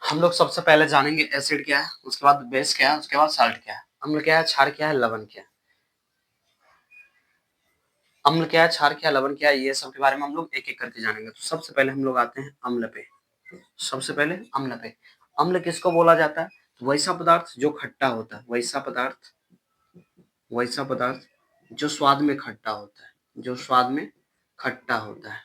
हम लोग सबसे पहले जानेंगे एसिड क्या है, उसके बाद बेस क्या है, उसके बाद साल्ट क्या है, अम्ल क्या है, क्षार क्या है, लवण क्या है। अम्ल क्या है, क्षार क्या है, लवण क्या है, ये सब के बारे में हम लोग एक एक करके जानेंगे। तो सबसे पहले हम लोग आते हैं अम्ल पे। सबसे पहले अम्ल पे। अम्ल किसको बोला जाता है? तो वैसा पदार्थ जो खट्टा होता है, वैसा पदार्थ जो स्वाद में खट्टा होता है, जो स्वाद में खट्टा होता है,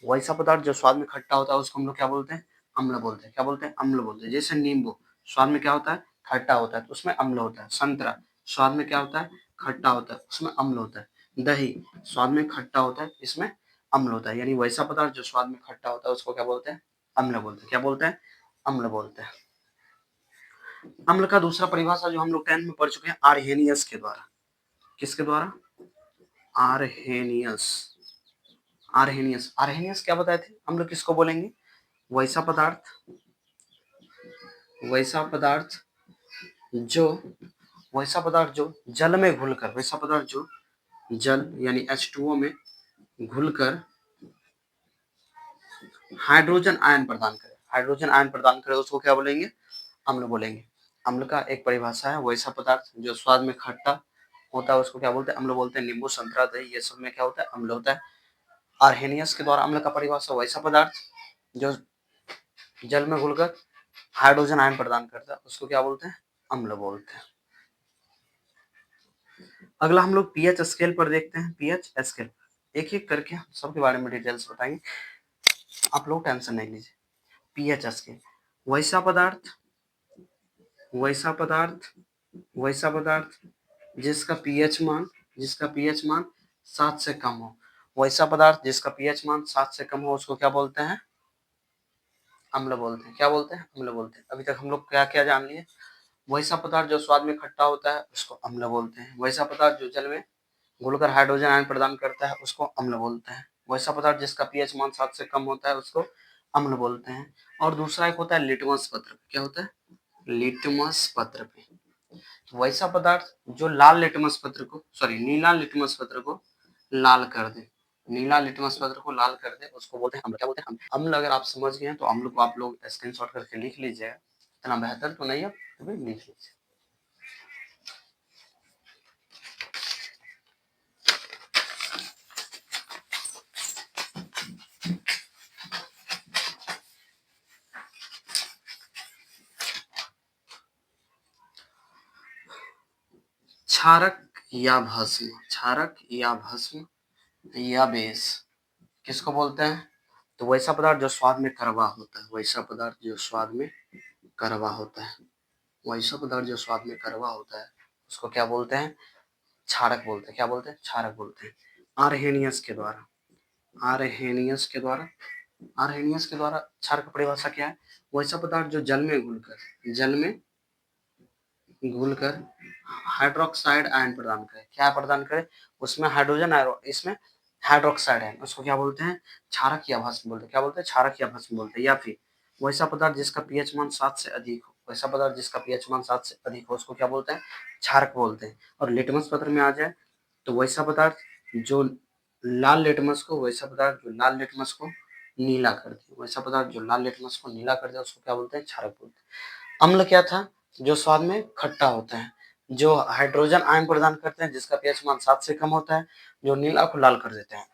वैसा पदार्थ जो स्वाद में खट्टा होता है उसको हम लोग क्या बोलते हैं? अम्ल बोलते हैं। क्या बोलते हैं? अम्ल बोलते हैं। जैसे नींबू स्वाद में क्या होता है? खट्टा होता है, तो उसमें अम्ल होता है। संतरा स्वाद में क्या होता है? खट्टा होता है, उसमें अम्ल होता है। दही स्वाद में खट्टा होता है, इसमें अम्ल होता है। यानी वैसा पदार्थ जो स्वाद में खट्टा होता है उसको क्या बोलते हैं? अम्ल बोलते हैं। क्या बोलते हैं? अम्ल बोलते हैं। अम्ल का दूसरा परिभाषा जो हम लोग 10th में पढ़ चुके हैं, आर्हेनियस के द्वारा। किसके द्वारा? आर्हेनियस। आर्हेनियस। आर्हेनियस क्या बताए थे? अम्ल किसको बोलेंगे? वैसा पदार्थ, वैसा पदार्थ जो वैसा पदार्थ जो जल में घुलकर, वैसा पदार्थ जो जल यानी H2O में घुलकर हाइड्रोजन आयन प्रदान करे, हाइड्रोजन आयन प्रदान करे, उसको क्या बोलेंगे? अम्ल बोलेंगे। अम्ल का एक परिभाषा है, वैसा पदार्थ जो स्वाद में खट्टा होता है उसको क्या बोलते हैं? अम्ल बोलते हैं। नींबू, संतरा, दही ये सब में क्या होता है? अम्ल होता है। आर्हेनियस के द्वारा अम्ल का परिभाषा, वैसा पदार्थ जो जल में घुलकर हाइड्रोजन आयन प्रदान करता है उसको क्या बोलते हैं? अम्ल बोलते हैं। अगला हम लोग पीएच स्केल पर देखते हैं। पीएच स्केल एक एक करके सबके बारे में डिटेल्स बताएंगे, आप लोग टेंशन नहीं लीजिए। पीएच स्केल, वैसा पदार्थ, वैसा पदार्थ, वैसा पदार्थ जिसका पीएच मान, जिसका पीएच मान 7 से कम हो, वैसा पदार्थ जिसका पीएच मान 7 से कम हो उसको क्या बोलते हैं? अम्ल बोलते हैं। क्या बोलते हैं? अम्ल बोलते हैं। अभी तक हम लोग क्या क्या जान लिए? वैसा पदार्थ जो स्वाद में खट्टा होता है उसको अम्ल बोलते हैं। वैसा पदार्थ जो जल में घुलकर हाइड्रोजन आयन प्रदान करता है उसको अम्ल बोलते हैं। वैसा पदार्थ जिसका पीएच मान 7 से कम होता है उसको अम्ल बोलते हैं। और दूसरा एक होता है लिटमस पत्र। क्या होता है? लिटमस पत्र पे। तो वैसा पदार्थ जो लाल लिटमस पत्र को, सॉरी नीला लिटमस पत्र को लाल कर दे, नीला लिटमस पत्र को लाल कर दे, उसको बोलते हैं अम्ल। क्या बोलते हैं? अम्ल। अगर आप समझ गए हैं तो अम्ल को आप लोग स्क्रीनशॉट करके लिख लीजिएगा। इतना बेहतर तो नहीं है, तो भी लिख लीजिए। क्षारक या भस्म, क्षारक या भस्म या बेस किसको बोलते हैं? तो वैसा पदार्थ जो स्वाद में कड़वा होता है, वैसा पदार्थ जो स्वाद में कड़वा होता है, वैसा पदार्थ जो स्वाद में कड़वा होता है उसको क्या बोलते हैं? क्षारक बोलते हैं। क्या बोलते हैं? क्षारक बोलते हैं। आर्हेनियस के द्वारा, आर्हेनियस के द्वारा, आर्हेनियस के द्वारा क्षारक की परिभाषा क्या है? वैसा पदार्थ जो जल में घुलकर, जल में घुलकर हाइड्रोक्साइड आयन प्रदान करे। क्या प्रदान करे? उसमें हाइड्रोजन आयन, इसमें हाइड्रोक्साइड आयन, उसको क्या बोलते हैं? क्षारक या भस्म बोलते हैं। क्या बोलते हैं? क्षारक या भस्म बोलते हैं। या फिर वैसा पदार्थ जिसका पीएच मान 7 से अधिक हो, वैसा पदार्थ जिसका पीएच मान 7 से अधिक हो उसको क्या बोलते हैं? क्षारक बोलते हैं। और लिटमस पत्र में आ जाए तो वैसा पदार्थ जो लाल लिटमस को, वैसा पदार्थ जो लाल लिटमस को नीला कर दे, वैसा पदार्थ जो लाल लिटमस को नीला कर दे उसको क्या बोलते हैं? क्षारक बोलते हैं। अम्ल क्या था? जो स्वाद में खट्टा होता है, जो हाइड्रोजन आयन प्रदान करते हैं, जिसका पीएच मान 7 से कम होता है, जो नीला को लाल कर देते हैं।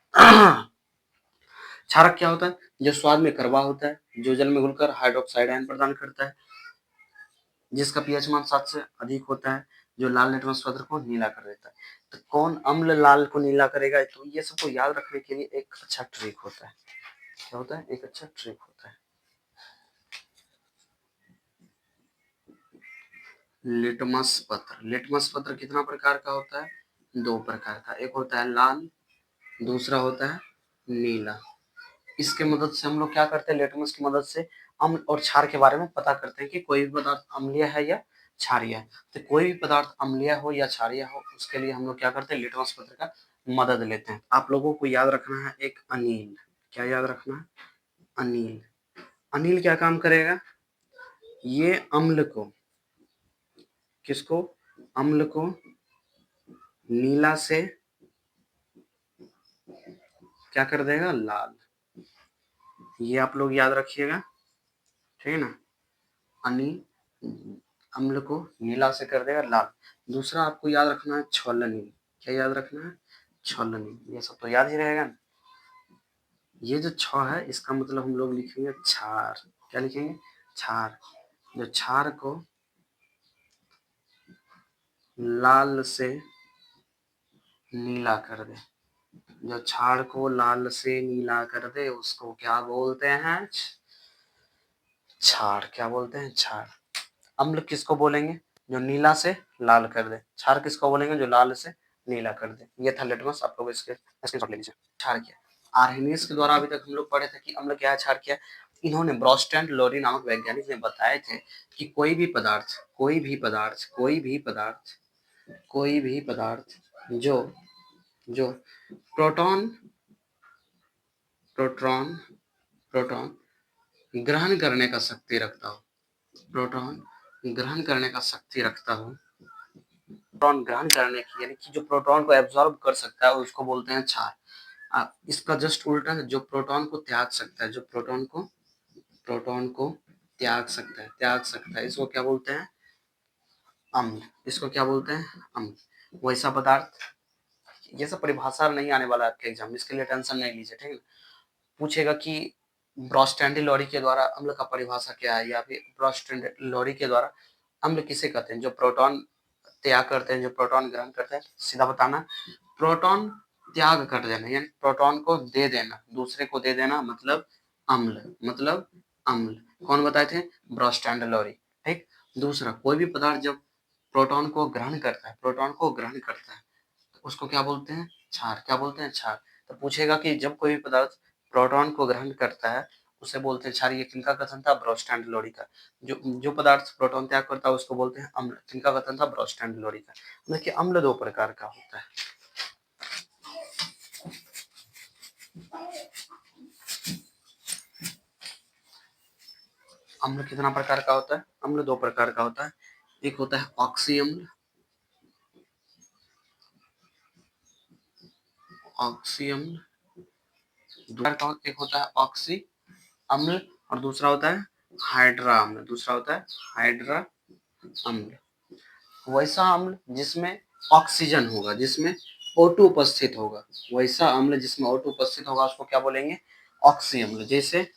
क्षारक क्या होता है? जो स्वाद में कड़वा होता है, जो जल में घुलकर हाइड्रोक्साइड आयन प्रदान करता है, जिसका पीएच मान 7 से अधिक होता है, जो लाल लिटमस पत्र को नीला कर देता है। तो कौन अम्ल लाल को नीला करेगा? तो ये सबको याद रखने के लिए एक अच्छा ट्रिक होता है। क्या होता है? एक अच्छा ट्रिक होता है। लिटमस पत्र। लिटमस पत्र कितना प्रकार का होता है? 2 प्रकार का। एक होता है लाल, दूसरा होता है नीला। इसके मदद से हम लोग क्या करते हैं? लिटमस की मदद से अम्ल और क्षार के बारे में पता करते हैं कि कोई भी पदार्थ अम्लीय है या क्षारीय है। तो कोई भी पदार्थ अम्लीय हो या क्षारीय हो उसके लिए हम लोग क्या करते हैं? लिटमस पत्र का मदद लेते हैं। आप लोगों को याद रखना है एक अनील। क्या याद रखना है? अनील। अनील क्या काम करेगा? ये अम्ल को, किसको? अम्ल को नीला से क्या कर देगा? लाल। ये आप लोग याद रखिएगा, ठीक है ना? अनि अम्ल को नीला से कर देगा लाल। दूसरा आपको याद रखना है छलनी। क्या याद रखना है? छलनी। ये सब तो याद ही रहेगा ना। ये जो छ है इसका मतलब हम लोग लिखेंगे क्षार। क्या लिखेंगे? क्षार। जो क्षार को लाल से नीला कर दे, जो क्षार को लाल से नीला कर दे उसको क्या बोलते हैं? क्षार। क्या बोलते हैं? क्षार। अम्ल किसको बोलेंगे? जो नीला से लाल कर दे। क्षार किसको बोलेंगे? जो लाल से नीला कर दे। ये था लिटमस। आप लोग इसके स्क्रीनशॉट ले लीजिए। क्षार क्या है? आर्हेनियस के द्वारा अभी तक हम लोग पढ़े थे कि अम्ल क्या है, क्षार क्या है। इन्होंने ब्रॉस्टैंड लोरी नामक वैज्ञानिक ने बताए थे कि कोई भी पदार्थ जो जो प्रोटॉन प्रोटॉन प्रोटॉन ग्रहण करने का शक्ति रखता हो, प्रोटॉन ग्रहण करने का शक्ति रखता हो, प्रोटॉन ग्रहण करने की यानी कि जो प्रोटॉन को एब्जॉर्ब कर सकता है उसको बोलते हैं क्षार। इसका जस्ट उल्टा है, जो प्रोटॉन को त्याग सकता है, जो प्रोटॉन को त्याग सकता है इसको क्या बोलते हैं? अम्ल। इसको क्या बोलते हैं? अम्ल। वैसा पदार्थ। ये सब परिभाषा नहीं आने वाला है आपके एग्जाम, इसके लिए टेंशन नहीं लीजिए, ठीक है। पूछेगा कि ब्रॉस्टैंडी लोरी के द्वारा अम्ल का परिभाषा क्या है, या फिर ब्रॉस्टैंडी लोरी के द्वारा अम्ल किसे कहते हैं? जो प्रोटॉन त्याग करते हैं, जो प्रोटॉन ग्रहण करते हैं। सीधा बताना, प्रोटॉन त्याग कर देना यानी प्रोटॉन को दे देना, दूसरे को दे देना मतलब अम्ल। कौन बताए थे? ब्रॉस्टैंड लोरी। ठीक। दूसरा, कोई भी पदार्थ जब प्रोटॉन को ग्रहण करता है, तो उसको क्या बोलते हैं? क्षार। क्या बोलते हैं? क्षार। तो पूछेगा कि जब कोई भी पदार्थ प्रोटॉन को ग्रहण करता है उसे बोलते हैं क्षार। ये किनका कथन था? ब्रॉस्टैंड लोरी का। जो पदार्थ प्रोटॉन त्याग करता है उसको बोलते हैं अम्ल। किनका कथन था? ब्रॉस्टैंड लोरी का। देखिए, अम्ल दो प्रकार का होता है। अम्ल कितना प्रकार का होता है? अम्ल दो प्रकार का होता है। एक होता है ऑक्सी अम्ल, दूसरा एक होता है ऑक्सी अम्ल, और दूसरा होता है हाइड्रा अम्ल। वैसा अम्ल जिसमें ऑक्सीजन होगा, जिसमें O2 उपस्थित होगा, वैसा अम्ल जिसमें O2 उपस्थित होगा उसको क्या बोलेंगे? ऑक्सी अम्ल। जैसे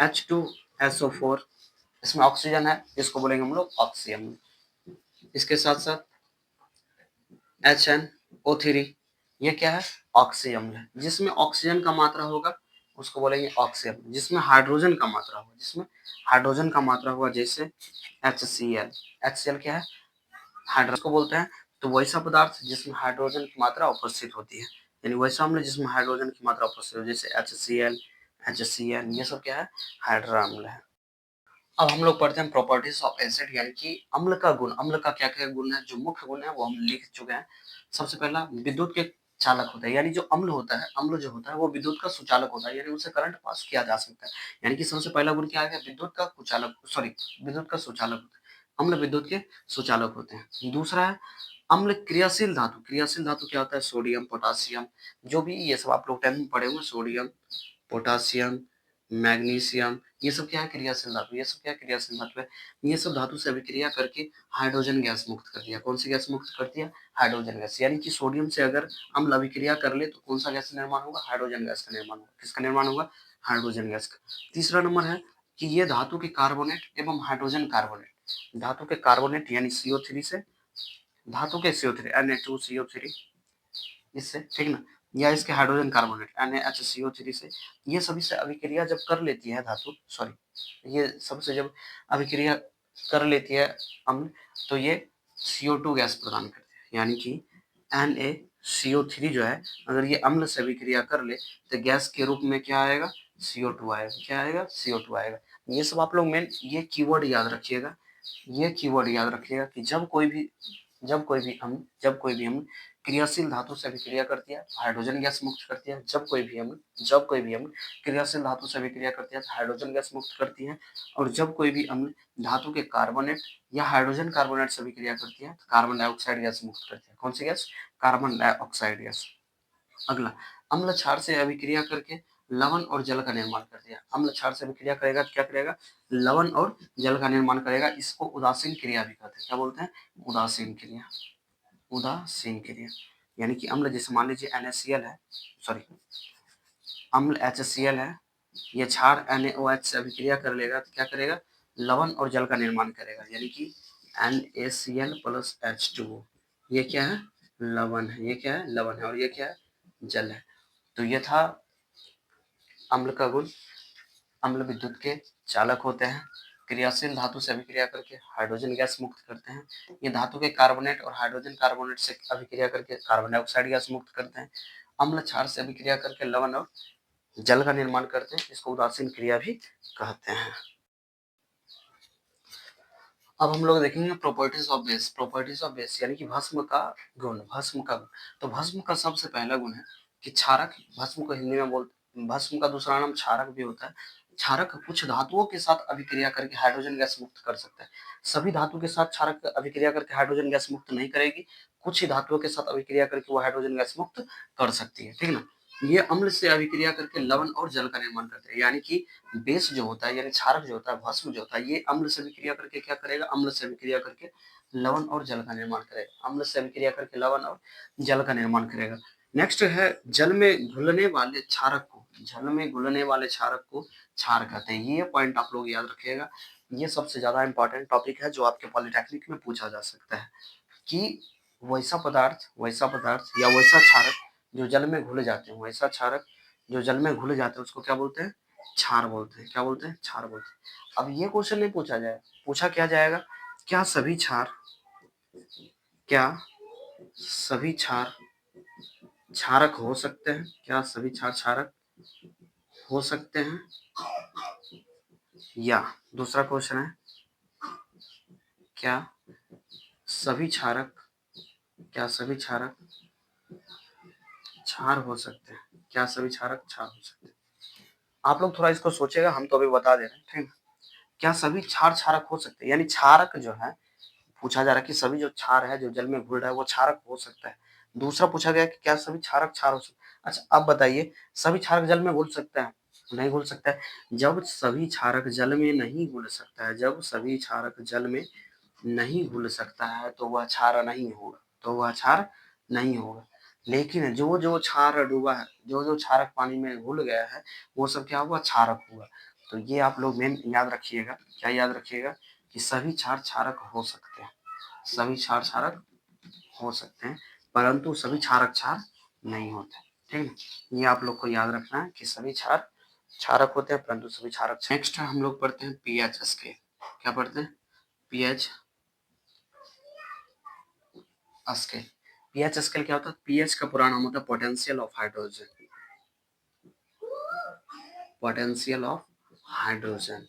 H2SO4, इसमें ऑक्सीजन है, इसको बोलेंगे हम लोग ऑक्सी अम्ल। इसके साथ साथ HNO3, ये क्या है? ऑक्सी अम्ल है। जिसमें ऑक्सीजन का मात्रा होगा उसको बोलेंगे ऑक्सी अम्ल। जिसमें हाइड्रोजन का मात्रा होगा, जैसे HCl क्या है? हाइड्रोजन को बोलते हैं। तो वैसा पदार्थ जिसमें हाइड्रोजन की मात्रा उपस्थित होती है, यानी वैसा अम्ल जिसमें हाइड्रोजन की मात्रा उपस्थित होती है, जैसे HCl, ये सब क्या है? हाइड्रा अम्ल है। अब हम लोग पढ़ते हैं प्रॉपर्टीज ऑफ एसिड, यानी कि अम्ल का गुण। अम्ल का क्या क्या गुण है? जो मुख्य गुण है वो हम लिख चुके हैं। सबसे पहला, विद्युत के चालक होता है, यानी जो अम्ल जो होता है वो विद्युत का सुचालक होता है, यानी उससे करंट पास किया जा सकता है। यानी कि सबसे पहला गुण क्या है? विद्युत का सुचालक होता है। अम्ल विद्युत के सुचालक होते हैं। दूसरा है अम्ल क्रियाशील धातु। क्रियाशील धातु क्या होता है? सोडियम, पोटासियम, जो भी ये सब आप लोग 10th में पढ़े होंगे, सोडियम, पोटासियम, मैग्नीशियम, ये सब क्या है? क्रियाशील धातु। है। ये सब धातु से अभिक्रिया करके हाइड्रोजन गैस मुक्त करती है। कौन सी गैस मुक्त करती है? Hydrogen gas. यानी कि सोडियम से अगर अम्ल अभिक्रिया कर ले तो कौन सा गैस का निर्माण होगा? हाइड्रोजन गैस का निर्माण होगा। किसका निर्माण होगा? हाइड्रोजन गैस का। तीसरा नंबर है कि ये धातु के कार्बोनेट एवं हाइड्रोजन कार्बोनेट, धातु के कार्बोनेट यानी CO3 से, धातु के CO3 Na2CO3 इससे, ठीक ना, या इसके हाइड्रोजन कार्बोनेट NaHCO3 से, ये सभी से अभिक्रिया जब कर लेती है धातु, ये सबसे जब अभिक्रिया कर लेती है अम्ल, तो ये CO2 गैस प्रदान करते हैं। यानी कि NaCO3 जो है, अगर ये अम्ल से अभिक्रिया कर ले तो गैस के रूप में क्या आएगा? CO2 आएगा। क्या आएगा? CO2 आएगा। ये सब आप लोग मेन ये कीवर्ड याद रखिएगा। कि जब कोई भी अम्ल क्रियाशील धातु से अभिक्रिया करती है, हाइड्रोजन गैस मुक्त करती है। जब कोई भी अम्ल क्रियाशील धातु से अभिक्रिया करती है, हाइड्रोजन गैस मुक्त करती है। और जब कोई भी अम्ल धातु के कार्बोनेट या हाइड्रोजन कार्बोनेट से अभिक्रिया करती है तो कार्बन डाइऑक्साइड गैस मुक्त करती है। कौन सी गैस? Carbon dioxide gas. अगला, अम्ल क्षार से अभिक्रिया करके लवण और जल का निर्माण कर दिया। अम्ल क्षार से अभिक्रिया करेगा तो क्या करेगा? लवण और जल का निर्माण करेगा। इसको उदासीन क्रिया भी कहते हैं। क्या बोलते हैं? उदासीन क्रिया। उदासीन क्रिया यानी कि अम्ल जैसे मान लीजिए NaCl है, सॉरी अम्ल HCl है, ये क्षार NaOH से अभिक्रिया कर लेगा तो क्या करेगा? लवण और जल का निर्माण करेगा, यानी कि NaCl प्लस H2O। ये क्या है? लवण है। ये क्या है? लवण है। और ये क्या है? जल है। तो ये था अम्ल का गुण। अम्ल विद्युत के चालक होते हैं, क्रियाशील धातु से अभिक्रिया करके हाइड्रोजन गैस मुक्त करते हैं। ये धातु के कार्बोनेट और हाइड्रोजन कार्बोनेट से अभिक्रिया करके कार्बन डाइऑक्साइड गैस मुक्त करते हैं। अम्ल क्षार से अभिक्रिया करके लवण और जल का निर्माण करते हैं। इसको उदासीन क्रिया भी कहते हैं। अब हम लोग देखेंगे properties of base. Properties of base यानी कि भस्म का गुण। भस्म का गुण, तो भस्म का सबसे पहला गुण है कि क्षारक। भस्म को हिंदी में बोलते, भस्म का दूसरा नाम क्षारक भी होता है। क्षारक कुछ धातुओं के साथ अभिक्रिया करके हाइड्रोजन गैस मुक्त कर सकता है। सभी धातु के साथ क्षारक अभिक्रिया करके हाइड्रोजन गैस मुक्त नहीं करेगी, कुछ ही धातुओं के साथ अभिक्रिया करके वो हाइड्रोजन गैस मुक्त कर सकती है, ठीक ना। ये अम्ल से अभिक्रिया करके लवण और जल का निर्माण करते हैं, यानी कि बेस जो होता है यानी क्षारक जो होता है, भस्म जो होता है, ये अम्ल से अभिक्रिया करके क्या करेगा? अम्ल से अभिक्रिया करके लवण और जल का निर्माण करेगा। अम्ल से अभिक्रिया करके लवण और जल का निर्माण करेगा। नेक्स्ट है जल में घुलने वाले क्षारक को, जल में घुलने वाले क्षारक को क्षार कहते हैं। ये पॉइंट आप लोग याद रखिएगा, ये सबसे ज्यादा इंपॉर्टेंट टॉपिक है जो आपके पॉलिटेक्निक में पूछा जा सकता है कि वैसा पदार्थ या वैसा क्षारक जो जल में घुल जाते हैं, वैसा क्षारक जो जल में घुल जाते हैं उसको क्या बोलते हैं? क्षार बोलते हैं। क्या बोलते हैं? क्षार बोलते हैं। अब ये क्वेश्चन नहीं पूछा जाएगा, पूछा क्या जाएगा? क्या सभी क्षार, क्या सभी क्षार क्षारक हो सकते हैं? क्या सभी क्षार क्षारक हो सकते हैं? या दूसरा क्वेश्चन है क्या सभी क्षारक, क्या सभी क्षारक क्षार हो सकते हैं? क्या सभी क्षारक क्षार हो सकते हैं? आप लोग थोड़ा इसको सोचेगा, हम तो अभी बता दे रहे हैं, ठीक है। क्या सभी क्षार क्षारक हो सकते हैं? यानी क्षारक जो है, पूछा जा रहा है कि सभी जो क्षार है जो जल में घुल रहा है वो क्षारक हो सकता है। दूसरा पूछा गया कि क्या सभी क्षारक क्षार हो सकते हैं। अच्छा अब बताइए, सभी क्षारक जल में घुल सकते हैं? नहीं घुल सकता है। जब सभी क्षारक जल में नहीं घुल सकता है, जब सभी क्षारक जल में नहीं घुल सकता है तो वह क्षार नहीं होगा, तो वह क्षार नहीं होगा। लेकिन जो जो क्षार डूबा है, जो जो क्षारक पानी में घुल गया है, वो सब क्या हुआ? क्षारक हुआ। तो ये आप लोग मेन याद रखिएगा। क्या याद रखिएगा? कि सभी क्षार क्षारक हो सकते हैं, सभी क्षार क्षारक हो सकते हैं, परंतु सभी क्षारक क्षार नहीं होते, ठीक है। ये आप लोग को याद रखना है कि सभी क्षार क्षारक होते हैं परंतु सभी क्षारक। नेक्स्ट हम लोग पढ़ते हैं पीएच स्केल। क्या पढ़ते हैं? PH scale. पीएच स्केल क्या होता है? पीएच का पूरा नाम होता है potential of hydrogen. Potential of hydrogen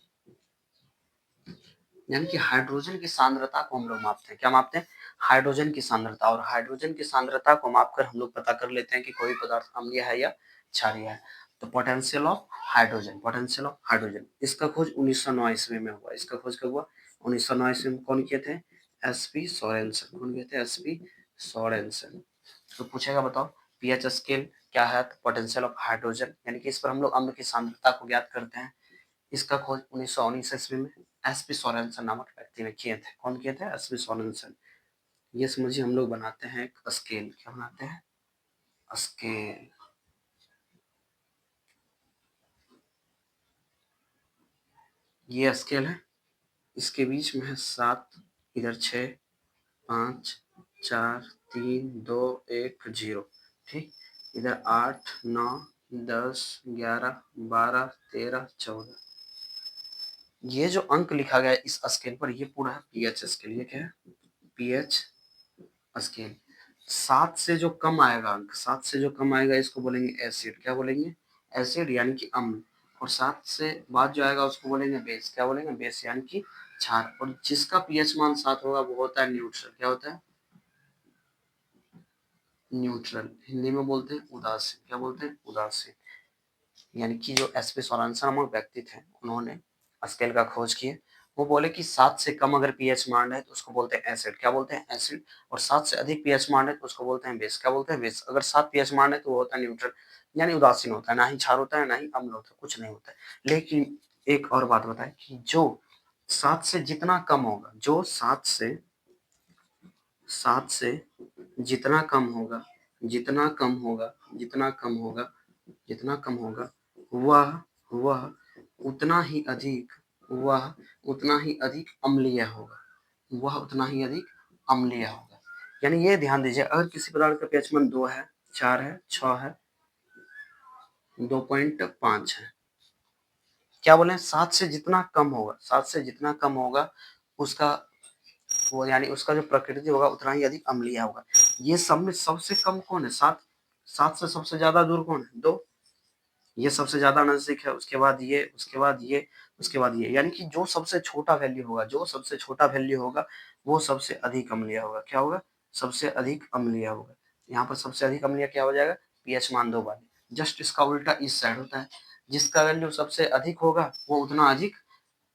यानी कि हाइड्रोजन की सांद्रता को हम लोग मापते हैं। क्या मापते हैं? हाइड्रोजन की सांद्रता। और हाइड्रोजन की सांद्रता को मापकर हम लोग पता कर लेते हैं कि कोई पदार्थ अम्लीय है या क्षारीय है। तो potential of hydrogen, potential of hydrogen, इसका खोज 1909 ईस्वी में हुआ। इसका खोज कब हुआ? 1909 ईस्वी में। कौन किए थे? SP Sorensen. कौन किए थे? SP Sorensen. तो पूछेगा बताओ पीएच स्केल क्या है? पोटेंशियल ऑफ हाइड्रोजन, यानी कि इस पर हम लोग अम्ल की सांद्रता को ज्ञात करते हैं। इसका खोज 1919 ईस्वी में एसपी सोरेनसन नामक व्यक्ति ने किए थे। कौन किए थे? SP Sorensen. ये समझिए हम लोग बनाते हैं एक स्केल। क्या बनाते हैं? स्केल। ये स्केल है, इसके बीच में है 7, इधर 6, 5, 4, 3, 2, 1, 0, ठीक। इधर 8, 9, 10, 11, 12, 13, 14। ये जो अंक लिखा गया है इस स्केल पर, ये पूरा है पीएच स्केल। ये क्या है? PH scale. 7 से जो कम आएगा अंक, 7 से जो कम आएगा इसको बोलेंगे एसिड। क्या बोलेंगे? एसिड यानी कि अम्ल। और 7 से बाद जो आएगा उसको बोलेंगे बेस। क्या बोलेंगे? बेस यानी कि क्षार। और जिसका पीएच मान 7 होगा वो होता है न्यूट्रल। क्या होता है? न्यूट्रल। हिंदी में बोलते हैं उदासीन। क्या बोलते हैं? उदासीन। यानी कि जो एसपी सोरेनसन नामक व्यक्ति थे, उन्होंने स्केल का खोज किए। वो बोले कि 7 से कम अगर पीएच मान है तो उसको बोलते हैं एसिड। क्या बोलते हैं? एसिड। और 7 से अधिक पीएच मान है तो उसको बोलते हैं बेस। क्या बोलते हैं? बेस। अगर 7 पीएच मान है तो वो होता है न्यूट्रल। यानी उदासीन होता है, ना ही क्षार होता है ना ही अम्ल होता है, कुछ नहीं होता है। लेकिन एक और बात बताएं कि जो 7 से जितना कम होगा, जो 7 से जितना कम होगा, जितना कम होगा, जितना कम होगा, जितना कम होगा, वह उतना ही अधिक, वह उतना ही अधिक अम्लीय होगा, वह उतना ही अधिक अम्लीय होगा। यानी ये ध्यान दीजिए, अगर किसी पदार्थ का pH मान 2 है, 4 है, 6 है, 2.5 है, क्या बोले, 7 से जितना कम होगा, 7 से जितना कम होगा उसका वो यानी उसका जो प्रकृति होगा उतना ही अधिक अम्लीय होगा। ये सब में सबसे कम कौन है? 7। 7 से सबसे ज्यादा दूर कौन है? 2। ये सबसे ज्यादा नजदीक है, उसके बाद ये, उसके बाद ये, उसके बाद ये, यानी कि जो सबसे छोटा वैल्यू होगा, जो सबसे छोटा वैल्यू होगा वो सबसे अधिक अम्लीय होगा। क्या होगा? सबसे अधिक अम्लीय होगा। यहाँ पर सबसे अधिक अम्लीय क्या हो जाएगा? पीएच मान 2 वाले। जस्ट इसका उल्टा इस साइड होता है, जिसका वैल्यू सबसे अधिक होगा वो उतना अधिक,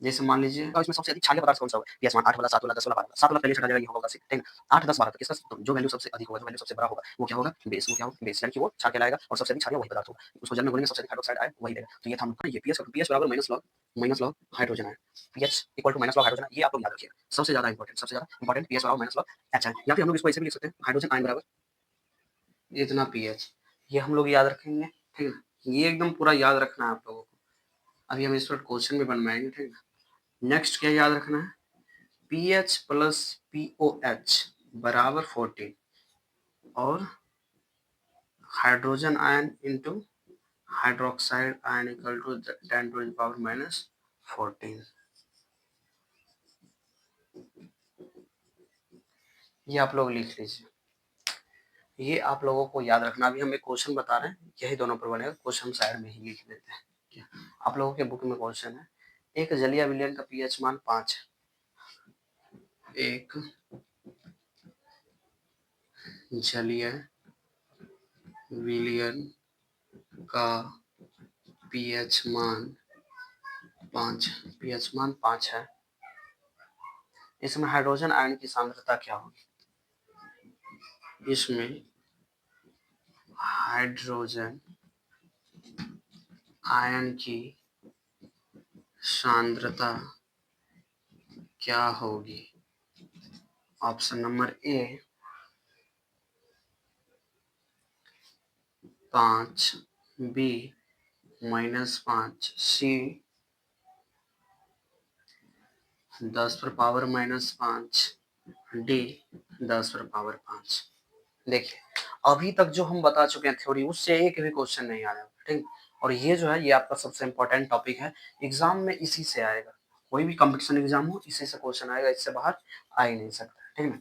जैसे मान लीजिए इसमें सबसे अधिक क्षारीय पदार्थ कौन सा होगा? पीएच मान 8 वाला, 7 वाला, 10 वाला, 12 वाला। 7 वाला पहले छटा जाएगा, ये होगा 6, ठीक है। 8, 10, 12 तक इसका जो वैल्यू सबसे अधिक होगा, जो वैल्यू सबसे बड़ा होगा वो क्या होगा? बेस। वो क्या होगा? बेस, यानी कि वो क्षार कहलाएगा और सबसे अधिक क्षारीय वही पदार्थ होगा। उसको जल में घोलेंगे, सबसे अधिक हाइड्रोक्साइड आए वही देगा। तो ये था हम लोग का ये पीएच बराबर minus log hydrogen ion. PH equal to minus log hydrogen, ये आप लोग याद रखिएगा। सबसे ज्यादा इंपॉर्टेंट पीएच बराबर माइनस लॉग एच है। या फिर हम लोग इसको ऐसे भी लिख सकते हैं, हाइड्रोजन आयन बराबर इतना पीएच। ये हम लोग याद रखेंगे, ठीक है। ये एकदम पूरा याद रखना है आप लोगों को। अभी हम इस पर क्वेश्चन भी बनवाएंगे, ठीक है। नेक्स्ट क्या याद रखना है? पीएच प्लस पीओएच बराबर 14 और hydrogen ion into hydroxide ion equal to 10 to the power minus 14। ये आप लोग लिख लीजिए, ये आप लोगों को याद रखना। अभी हम एक क्वेश्चन बता रहे हैं, यही दोनों पर बनेगा। क्वेश्चन साइड में ही लिख देते हैं। क्या आप लोगों के बुक में क्वेश्चन है, एक जलीय विलयन का पीएच मान 5 है। एक जलीय विलयन का पीएच मान 5, पीएच मान 5 है। इसमें हाइड्रोजन आयन की सांद्रता क्या होगी? इसमें हाइड्रोजन आयन की सांद्रता क्या होगी? ऑप्शन नंबर ए 5, बी -5, सी 10 पर पावर -5, डी 10 पर पावर 5। देखिए, अभी तक जो हम बता चुके हैं थ्योरी, उससे एक भी क्वेश्चन नहीं आया, ठीक। और ये जो है ये आपका सबसे इंपॉर्टेंट टॉपिक है, एग्जाम में इसी से आएगा। कोई भी कंपटीशन एग्जाम हो इसी से क्वेश्चन आएगा, इससे बाहर आ ही नहीं सकता, ठीक है।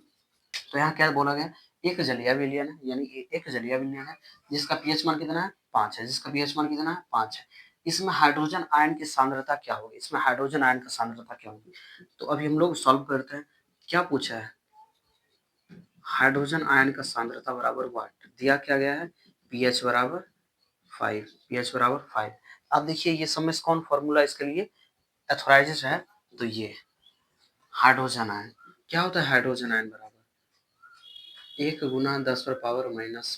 तो यहाँ क्या बोला गया? एक जलीय विलयन है, यानी एक जलीय विलयन है जिसका पीएच मान कितना है? 5 है। जिसका पीएच मान कितना है? 5 है। इसमें हाइड्रोजन आयन की सांद्रता क्या होगी? इसमें हाइड्रोजन आयन की सांद्रता क्या होगी? तो अभी हम लोग सॉल्व करते हैं। क्या पूछा है? हाइड्रोजन आयन का सांद्रता बराबर वाट दिया, क्या गया है? पीएच बराबर 5, पीएच बराबर 5। अब देखिए ये सब में कौन फॉर्मूला इसके लिए एथोराइजेस है? तो ये हाइड्रोजन आयन। क्या होता है हाइड्रोजन आयन? बराबर 1 गुना 10 पर पावर माइनस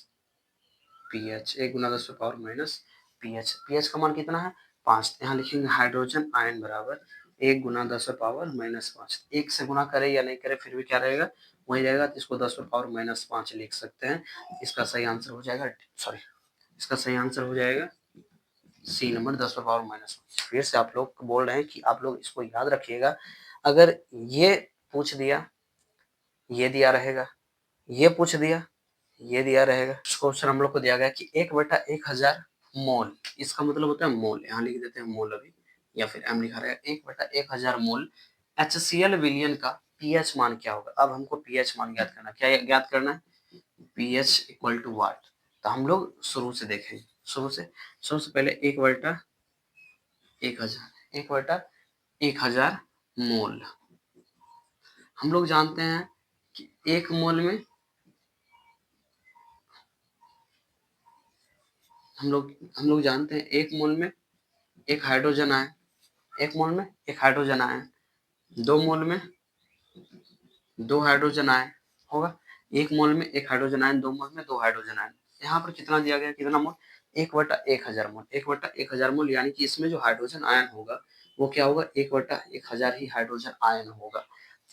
पीएच, 1 गुना 10 पर पावर माइनस पीएच। पीएच का मान कितना है? 5। यहाँ लिखेंगे हाइड्रोजन आयन बराबर 1 गुना 10 पर पावर -5। 1 से गुना करे या नहीं करे फिर भी क्या रहेगा? वही रहेगा। तो इसको 10 पर पावर -5 लिख सकते हैं। इसका सही आंसर हो जाएगा, सॉरी, इसका सही आंसर हो जाएगा सी नंबर, 10 पर पावर -5। फिर से आप लोग बोल रहे हैं कि आप लोग इसको याद रखिएगा। अगर ये पूछ दिया, ये दिया रहेगा, ये पूछ दिया, ये दिया रहेगा। क्वेश्चन हम लोग को दिया गया कि 1/1000 मोल, इसका मतलब होता है मोल। यहाँ लिख देते हैं मोल अभी, या फिर एम लिखा रहेगा। 1/1000 मोल HCl विलयन का पीएच मान क्या होगा? अब हमको पीएच मान ज्ञात करना। क्या ज्ञात करना है? पीएच इक्वल टू वाट। तो हम लोग शुरू से देखेंगे, शुरू से पहले 1/1000, 1/1000 मोल। हम लोग जानते हैं कि एक मोल में हम लोग जानते हैं एक मोल में एक हाइड्रोजन आयन, एक मोल में एक हाइड्रोजन आयन, 2 मोल में 2 हाइड्रोजन आयन होगा। एक मोल में एक हाइड्रोजन आयन, 2 मोल में 2 हाइड्रोजन आयन। यहाँ पर कितना दिया गया? कितना मोल? 1/1000 मोल, 1/1000 मोल, यानी कि इसमें जो हाइड्रोजन आयन होगा वो क्या होगा, 1/1000 ही हाइड्रोजन आयन होगा।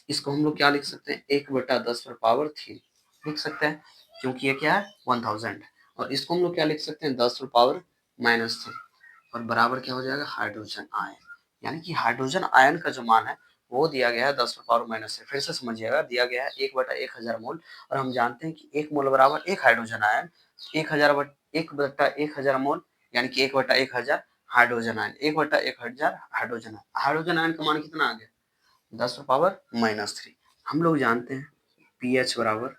इसको हम लोग क्या लिख सकते हैं, 1/10⁻³ लिख सकते हैं, क्योंकि ये क्या है 1000। और इसको हम लोग क्या लिख सकते हैं, 10⁻³ और बराबर क्या हो जाएगा, हाइड्रोजन आयन। यानी कि हाइड्रोजन आयन का जो मान है वो दिया गया है 10⁻³ फिर से समझिएगा, दिया गया है 1/1000 मोल, और हम जानते हैं कि 1 मोल बराबर 1 हाइड्रोजन आयन, 1/1000 मोल यानी कि 1/1000 hydrogen ion, 1/1000 hydrogen ion. Hydrogen ion का मान कितना आ गया, 10⁻³ हम लोग जानते हैं पीएच बराबर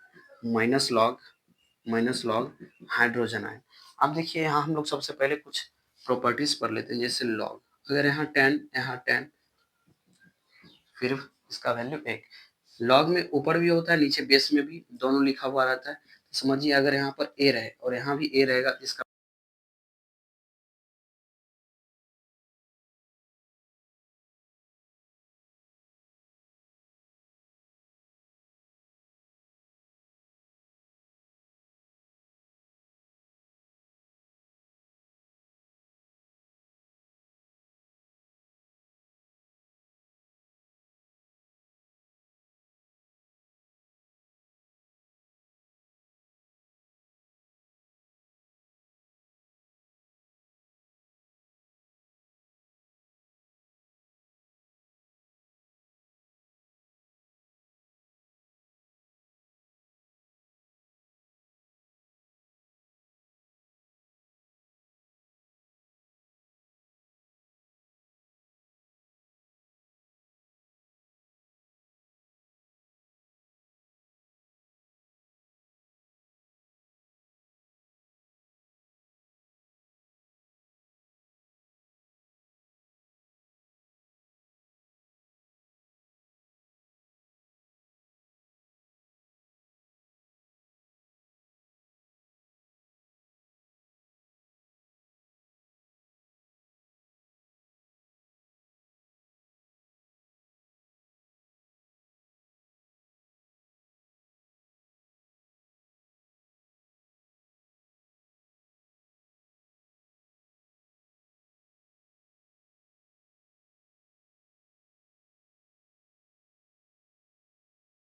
माइनस लॉग हाइड्रोजन आयन। अब देखिए यहाँ हम लोग सबसे पहले कुछ प्रॉपर्टीज पढ़ लेते हैं, जैसे लॉग, अगर यहाँ 10 यहाँ 10 फिर इसका वैल्यू 1, लॉग में ऊपर भी होता है नीचे बेस में भी दोनों लिखा हुआ रहता है। समझिए अगर यहाँ पर ए रहे और यहाँ भी ए रहेगा, इसका